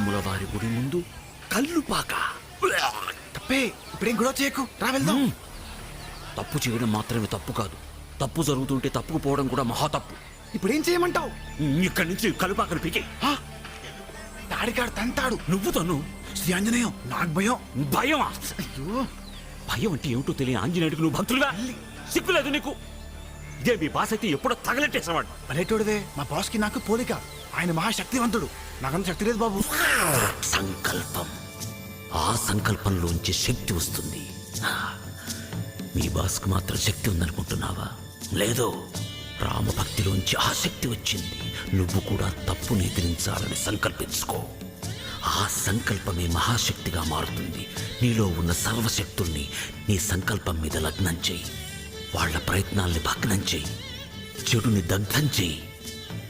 రాముల వారి గుడి ముందు కళ్ళు పాక. తప్పే, ఇప్పుడేం గొడవ చేయకు, రా వెళ్దాం. తప్పు చేయడం మాత్రమే తప్పు కాదు, తప్పు జరుగుతుంటే తప్పుకుపోవడం కూడా మహా తప్పు. ఇప్పుడేం చేయమంటావు? ఇక్కడి నుంచి కలుపాకలు పీకే. తాడికాడు తంతాడు. నువ్వు తను. శ్రీ ఆంజనేయం, నాకు భయం. భయమా? అయ్యో, భయం అంటే ఏమిటో తెలియని ఆంజనేయుడికి నువ్వు భక్తులుగా సిగ్గులేదు నీకు? ఇదే మీ బాస్ అయితే ఎప్పుడో తగలెట్టేసేవాడు. పల్లెటూడిదే, మా బాస్కి నాకు పోలిక. ఆయన మహాశక్తివంతుడు, నాకంత శక్తి లేదు బాబు. సంకల్పం, ఆ సంకల్పంలోంచి శక్తి వస్తుంది. మీ బాస్కు మాత్రం శక్తి ఉందనుకుంటున్నావా? లేదో, రామభక్తిలోంచి ఆ శక్తి వచ్చింది. నువ్వు కూడా తప్పుని ఎదిరించాలని సంకల్పించుకో. ఆ సంకల్పమే మహాశక్తిగా మారుతుంది. నీలో ఉన్న సర్వశక్తుల్ని నీ సంకల్పం మీద లగ్నం చెయ్యి. వాళ్ళ ప్రయత్నాల్ని భగ్నం చెయ్యి. చెడుని దగ్ధం చెయ్యి.